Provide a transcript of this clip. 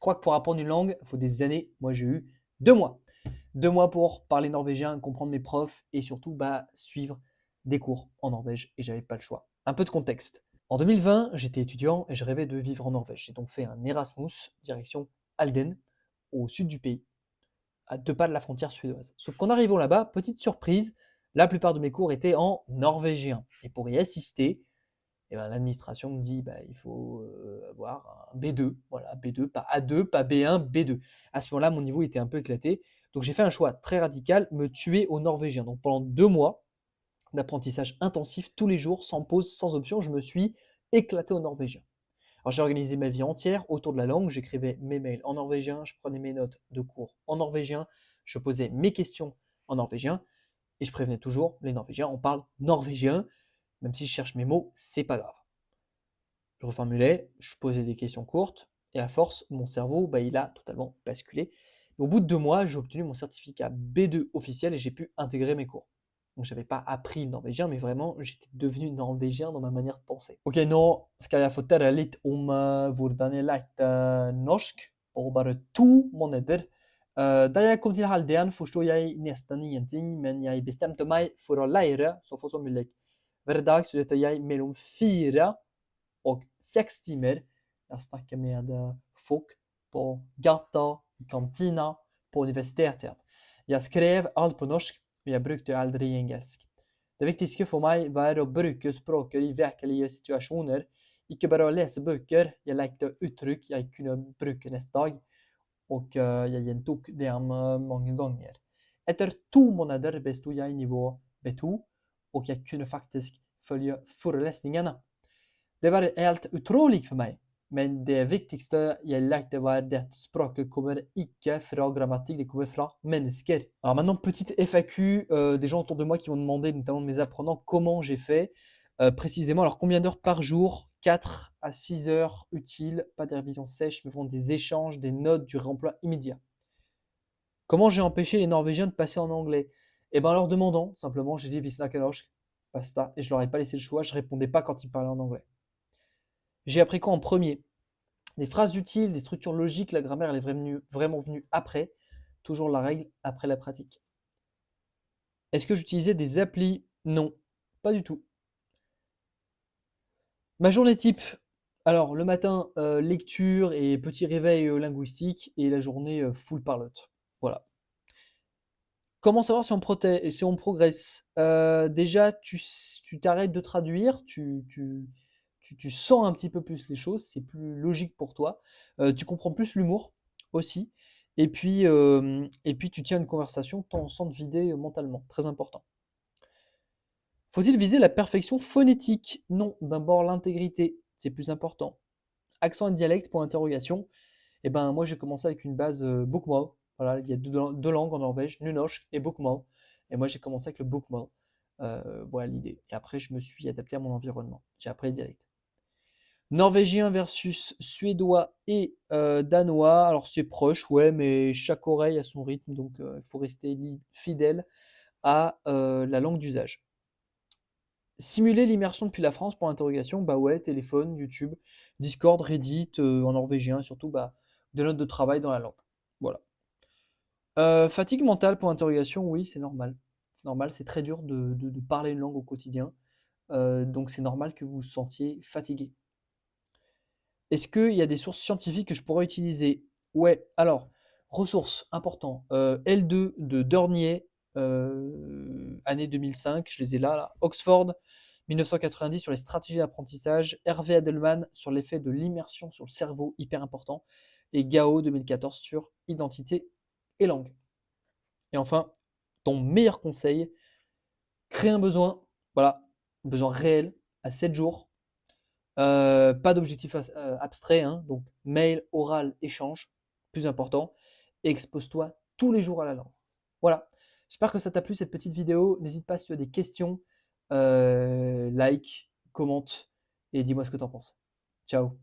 crois que pour apprendre une langue, il faut des années. Moi, j'ai eu 2 mois. 2 mois pour parler norvégien, comprendre mes profs et surtout suivre des cours en Norvège et j'avais pas le choix. Un peu de contexte. En 2020, j'étais étudiant et je rêvais de vivre en Norvège. J'ai donc fait un Erasmus direction Halden, au sud du pays, à 2 pas de la frontière suédoise. Sauf qu'en arrivant là-bas, petite surprise, la plupart de mes cours étaient en norvégien. Et pour y assister, eh ben, l'administration me dit il faut avoir un B2, voilà, B2, pas A2, pas B1, B2. À ce moment-là, mon niveau était un peu éclaté. Donc j'ai fait un choix très radical, me tuer au norvégien. Donc pendant 2 mois d'apprentissage intensif, tous les jours, sans pause, sans option, je me suis éclaté au norvégien. Alors j'ai organisé ma vie entière autour de la langue, j'écrivais mes mails en norvégien, je prenais mes notes de cours en norvégien, je posais mes questions en norvégien, et je prévenais toujours les Norvégiens, on parle norvégien, même si je cherche mes mots, c'est pas grave. Je reformulais, je posais des questions courtes, et à force, mon cerveau, il a totalement basculé. Au bout de 2 mois, j'ai obtenu mon certificat B2 officiel et j'ai pu intégrer mes cours. Donc j'avais pas appris le norvégien, mais vraiment, j'étais devenu norvégien dans ma manière de penser. Ok, nå skal jeg fortelle litt om hvordan jeg lærte norsk på bare 2 måneder. Da jeg kom til Halden, forsto jeg nesten ingenting, men jeg bestemte meg for å lære så fort som mulig. Hver dag studerte jeg mellom 4 og 6 timer. Jeg snakker med folk på gata, i kantina, på universitetet. Jeg skrev alt på norsk, og jeg brukte aldri engelsk. Det viktigste for meg var å bruke språket i virkelige situasjoner, ikke bare å lese bøker. Jeg lekte uttrykk jeg kunne bruke neste dag, og jeg gjentok dem mange ganger. Etter 2 måneder besto jeg nivå B2, og jeg kunne faktisk følge forelesningene. Det var helt utrolig for meg, men det viktigste jeg lærte var at språket kommer ikke fra grammatikk, det kommer fra mennesker. Alors maintenant, petite FAQ, des gens autour de moi qui m'ont demandé, notamment mes apprenants, comment j'ai fait précisément. Alors combien d'heures par jour? 4 à 6 heures utiles, pas des révisions sèches, mais vraiment des échanges, des notes, du réemploi immédiat. Comment j'ai empêché les Norvégiens de passer en anglais? Eh ben en leur demandant, simplement, j'ai dit «Vi snakker norsk», basta, et je leur ai pas laissé le choix, je répondais pas quand ils me parlaient en anglais. J'ai appris quoi en premier? Des phrases utiles, des structures logiques, la grammaire elle est vraiment venue après. Toujours la règle après la pratique. Est-ce que j'utilisais des applis? Non, pas du tout. Ma journée type. Alors le matin, lecture et petit réveil linguistique et la journée full parlotte. Voilà. Comment savoir si on progresse? Déjà, tu t'arrêtes de traduire, tu sens un petit peu plus les choses, c'est plus logique pour toi. Tu comprends plus l'humour aussi. Et puis tu tiens une conversation sans te vider mentalement, très important. Faut-il viser la perfection phonétique? Non, d'abord l'intégrité, c'est plus important. Accent et dialecte, point d'interrogation. Eh ben, moi, j'ai commencé avec une base bokmål. Voilà, il y a deux langues en Norvège, nynorsk et bokmål. Et moi, j'ai commencé avec le bokmål. Voilà l'idée. Et après, je me suis adapté à mon environnement. J'ai appris les dialectes. Norvégien versus suédois et danois. Alors, c'est proche, ouais, mais chaque oreille a son rythme. Donc, il faut rester fidèle à la langue d'usage. Simuler l'immersion depuis la France pour l'interrogation, bah ouais, téléphone, YouTube, Discord, Reddit, en norvégien, surtout des notes de travail dans la langue. Voilà. Fatigue mentale pour l'interrogation, oui, c'est normal. C'est normal, c'est très dur de parler une langue au quotidien. Donc c'est normal que vous vous sentiez fatigué. Est-ce qu'il y a des sources scientifiques que je pourrais utiliser? Ouais, alors, ressources, important. L2 de Dornier, année 2005, je les ai là. Oxford, 1990 sur les stratégies d'apprentissage. Hervé Adelman sur l'effet de l'immersion sur le cerveau, hyper important. Et Gao, 2014 sur identité et langue. Et enfin, ton meilleur conseil, crée un besoin, voilà, un besoin réel à 7 jours. Pas d'objectif abstrait, hein, donc mail, oral, échange, plus important. Et expose-toi tous les jours à la langue. Voilà. J'espère que ça t'a plu cette petite vidéo. N'hésite pas si tu as des questions, like, commente et dis-moi ce que tu en penses. Ciao.